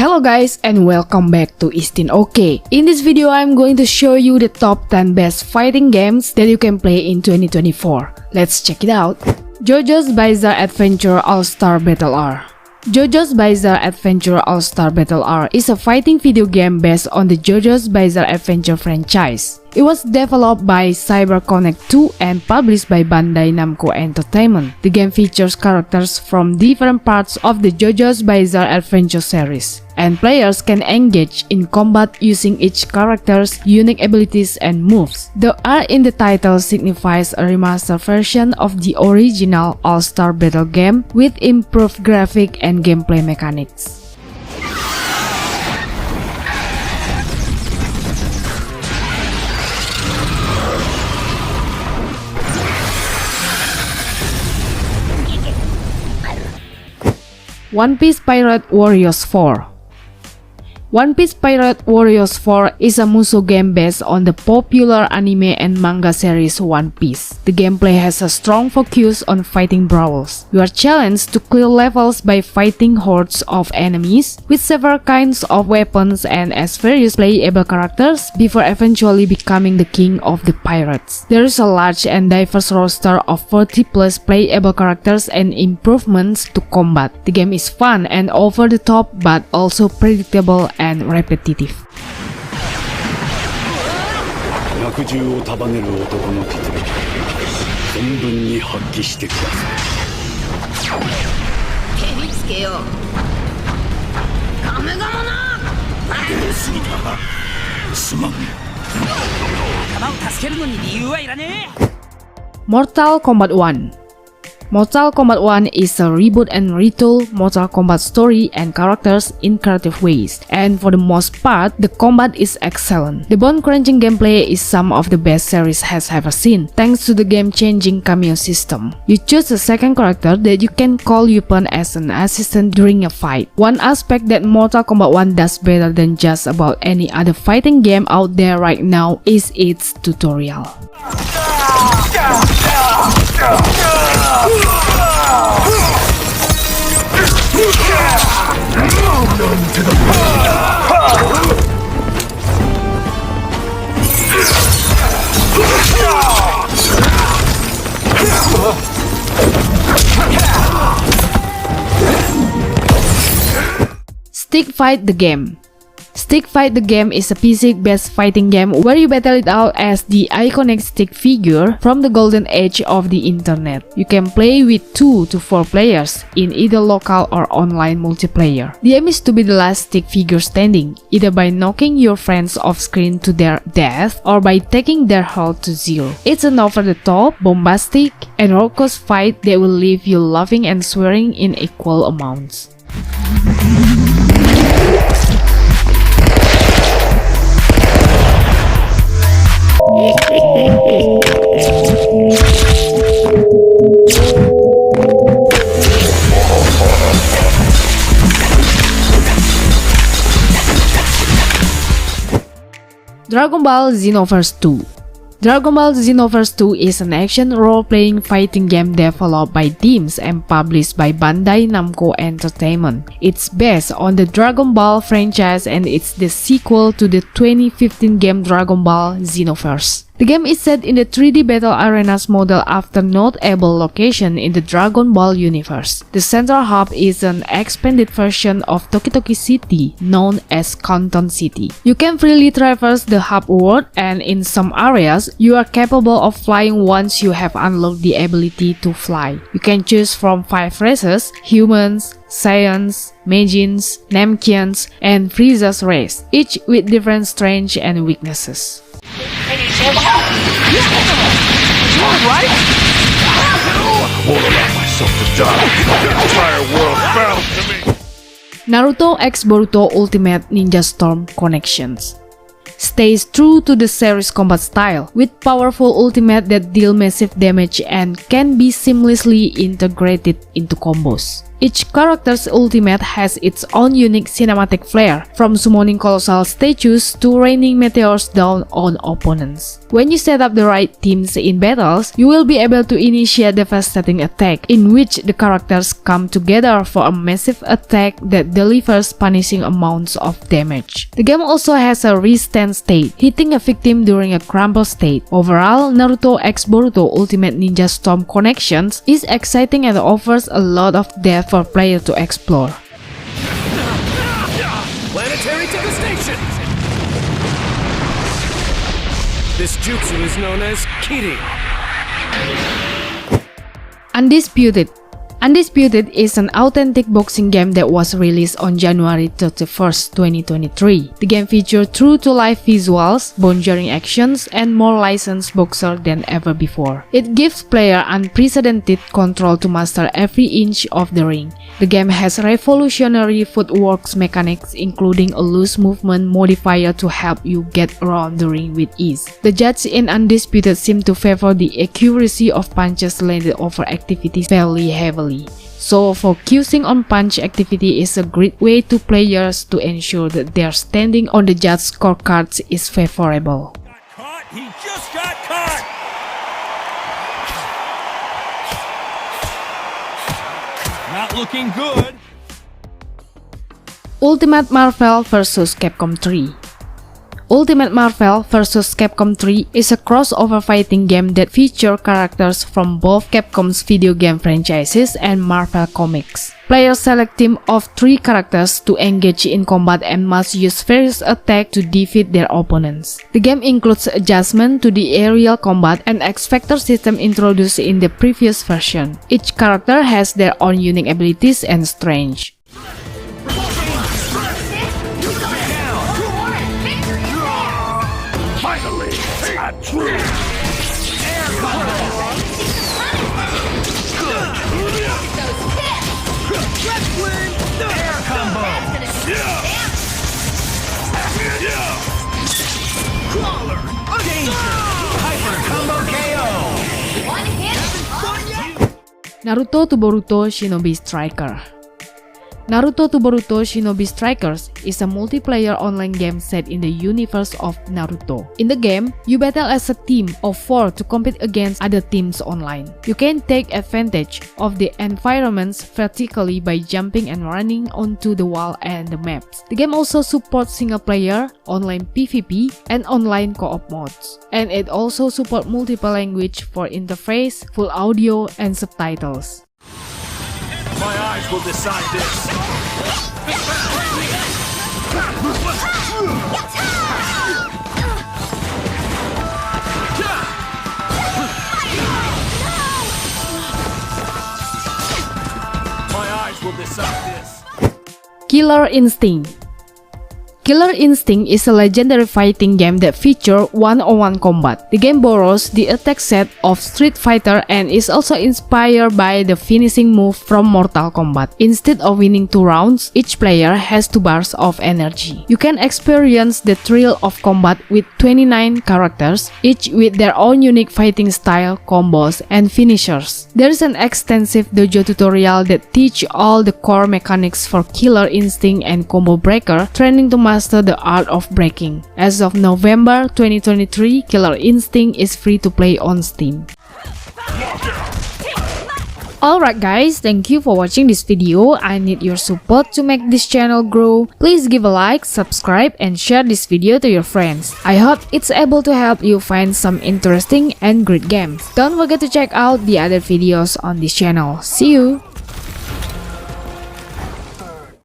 Hello guys and welcome back to Istin Ok. In this video I'm going to show you the top 10 best fighting games that you can play in 2024. Let's check it out. JoJo's Bizarre Adventure All-Star Battle R. JoJo's Bizarre Adventure All-Star Battle R is a fighting video game based on the JoJo's Bizarre Adventure franchise. It was developed by CyberConnect 2 and published by Bandai Namco Entertainment. The game features characters from different parts of the JoJo's Bizarre Adventure series, and players can engage in combat using each character's unique abilities and moves. The R in the title signifies a remastered version of the original All-Star Battle game with improved graphic and gameplay mechanics. One Piece Pirate Warriors 4. One Piece Pirate Warriors 4 is a Musou game based on the popular anime and manga series One Piece. The gameplay has a strong focus on fighting brawls. You are challenged to clear levels by fighting hordes of enemies with several kinds of weapons and as various playable characters before eventually becoming the king of the pirates. There is a large and diverse roster of 40 plus playable characters and improvements to combat. The game is fun and over the top but also predictable and repetitive. Mortal Kombat 1. Mortal Kombat 1 is a reboot and retool Mortal Kombat story and characters in creative ways, and for the most part, the combat is excellent. The bone-crunching gameplay is some of the best series has ever seen, thanks to the game-changing cameo system. You choose a second character that you can call upon as an assistant during a fight. One aspect that Mortal Kombat 1 does better than just about any other fighting game out there right now is its tutorial. Stick Fight the Game. Stick Fight the Game is a PC-based fighting game where you battle it out as the iconic stick figure from the golden age of the internet. You can play with 2 to 4 players in either local or online multiplayer. The aim is to be the last stick figure standing, either by knocking your friends off screen to their death or by taking their health to 0. It's an over-the-top, bombastic, and raucous fight that will leave you laughing and swearing in equal amounts. Dragon Ball Xenoverse 2. Dragon Ball Xenoverse 2 is an action role-playing fighting game developed by teams and published by Bandai Namco Entertainment. It's based on the Dragon Ball franchise and it's the sequel to the 2015 game Dragon Ball Xenoverse. The game is set in the 3D battle arenas model after notable location in the Dragon Ball universe. The central hub is an expanded version of Toki City known as Canton City. You can freely traverse the hub world, and in some areas, you are capable of flying once you have unlocked the ability to fly. You can choose from 5 races: humans, Saiyans, Meijins, Namkians, and Frieza's race, each with different strengths and weaknesses. Naruto x Boruto Ultimate Ninja Storm Connections stays true to the series combat style, with powerful ultimate that deal massive damage and can be seamlessly integrated into combos. Each character's ultimate has its own unique cinematic flair, from summoning colossal statues to raining meteors down on opponents. When you set up the right teams in battles, you will be able to initiate devastating attack, in which the characters come together for a massive attack that delivers punishing amounts of damage. The game also has a restand state, hitting a victim during a crumble state. Overall, Naruto x Boruto Ultimate Ninja Storm Connections is exciting and offers a lot of depth for players to explore. Planetary devastation! This jutsu is known as Kiri. Undisputed. Undisputed is an authentic boxing game that was released on January 31st, 2023. The game features true-to-life visuals, bone-jarring actions, and more licensed boxer than ever before. It gives player unprecedented control to master every inch of the ring. The game has revolutionary footwork mechanics, including a loose movement modifier to help you get around the ring with ease. The judges in Undisputed seem to favor the accuracy of punches landed over activities fairly heavily. So focusing on punch activity is a great way to players to ensure that their standing on the judge scorecards is favorable. Caught! He just got caught! Not looking good. Ultimate Marvel vs. Capcom 3. Ultimate Marvel vs. Capcom 3 is a crossover fighting game that features characters from both Capcom's video game franchises and Marvel Comics. Players select a team of 3 characters to engage in combat and must use various attacks to defeat their opponents. The game includes adjustments to the aerial combat and X-Factor system introduced in the previous version. Each character has their own unique abilities and strengths. True. Air combo. Air combo. Crawler. Danger. Hyper combo KO. Naruto to Boruto Shinobi Striker. Naruto to Boruto Shinobi Strikers is a multiplayer online game set in the universe of Naruto. In the game, you battle as a team of 4 to compete against other teams online. You can take advantage of the environments vertically by jumping and running onto the wall and the maps. The game also supports single-player, online PvP, and online co-op modes. And it also supports multiple languages for interface, full audio, and subtitles. My eyes will decide this. My eyes will decide this. Killer Instinct. Killer Instinct is a legendary fighting game that features one-on-one combat. The game borrows the attack set of Street Fighter and is also inspired by the finishing move from Mortal Kombat. Instead of winning 2 rounds, each player has 2 bars of energy. You can experience the thrill of combat with 29 characters, each with their own unique fighting style, combos, and finishers. There is an extensive dojo tutorial that teaches all the core mechanics for Killer Instinct and Combo Breaker, training to master the art of breaking. As of November 2023, Killer Instinct is free to play on Steam. Alright guys, thank you for watching this video. I need your support to make this channel grow. Please give a like, subscribe, and share this video to your friends. I hope it's able to help you find some interesting and great games. Don't forget to check out the other videos on this channel. See you!